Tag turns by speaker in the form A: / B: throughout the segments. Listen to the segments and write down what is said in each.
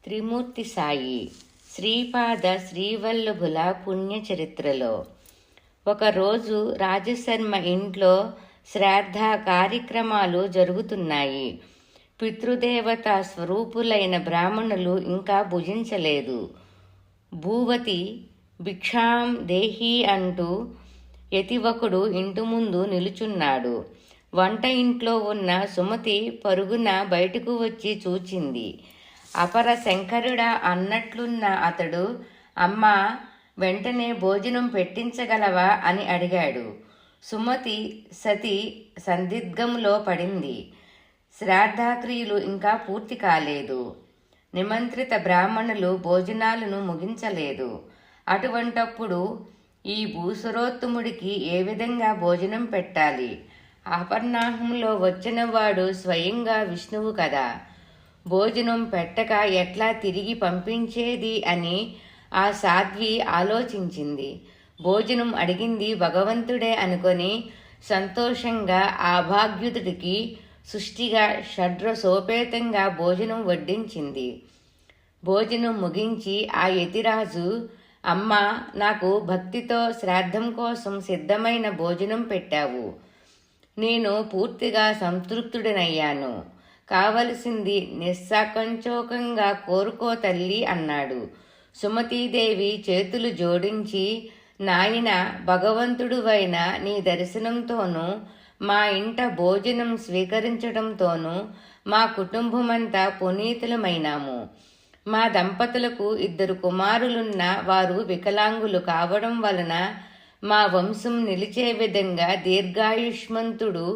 A: త్రిమూర్తి సాయి శ్రీపాద శ్రీవల్లభుల పుణ్యచరిత్రలో ఒకరోజు రాజశర్మ ఇంట్లో శ్రాద్ధ కార్యక్రమాలు జరుగుతున్నాయి. పితృదేవత స్వరూపులైన బ్రాహ్మణులు ఇంకా భుజించలేదు. భూవతి భిక్షాం దేహి అంటూ యతివకుడు ఇంటి ముందు నిలుచున్నాడు. వంట ఇంట్లో ఉన్న సుమతి పరుగున బయటకు వచ్చి చూచింది. అపర శంకరుడా అన్నట్లున్న అతడు, అమ్మా, వెంటనే భోజనం పెట్టించగలవా అని అడిగాడు. సుమతి సతి సందిగ్ధంలో పడింది. శ్రాద్ధక్రియలు ఇంకా పూర్తి కాలేదు. నిమంత్రిత బ్రాహ్మణులు భోజనాలను ముగించలేదు. అటువంటప్పుడు ఈ భూసురోత్తముడికి ఏ విధంగా భోజనం పెట్టాలి? అపర్ణాహంలో వచ్చినవాడు స్వయంగా విష్ణువు కదా. భోజనం పెట్టక ఎట్లా తిరిగి పంపించేది అని ఆ సాధ్వి ఆలోచించింది. భోజనం అడిగింది భగవంతుడే అనుకొని సంతోషంగా ఆ భాగ్యుతుడికి సుష్టిగా షడ్రసోపేతంగా భోజనం వడ్డించింది. భోజనం ముగించి ఆ యతిరాజు, అమ్మా, నాకు భక్తితో శ్రాద్ధం కోసం సిద్ధమైన భోజనం పెట్టావు. నేను పూర్తిగా సంతృప్తుడనయ్యాను. కావలసింది నిస్సంకోచంగా కోరుకో తల్లి అన్నాడు. సుమతీదేవి చేతులు జోడించి, నాయన, భగవంతుడువైన నీ దర్శనంతోనూ మా ఇంట భోజనం స్వీకరించడంతోనూ మా కుటుంబమంతా పునీతులమైనాము. మా దంపతులకు 2 కుమారులున్న వారు వికలాంగులు కావడం వలన మా వంశం నిలిచే విధంగా దీర్ఘాయుష్మంతుడు,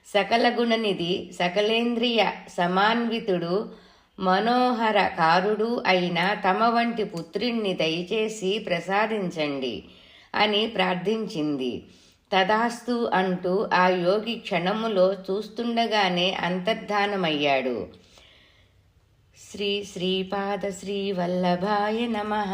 A: సకల గుణనిధి, సకలేంద్రియ సమాన్వితుడు, మనోహరకారుడు అయిన తమ వంటి పుత్రుణ్ణి దయచేసి ప్రసాదించండి అని ప్రార్థించింది. తదాస్తు అంటూ ఆ యోగి క్షణములో చూస్తుండగానే అంతర్ధానమయ్యాడు. శ్రీ శ్రీపాద శ్రీవల్లభాయ నమః.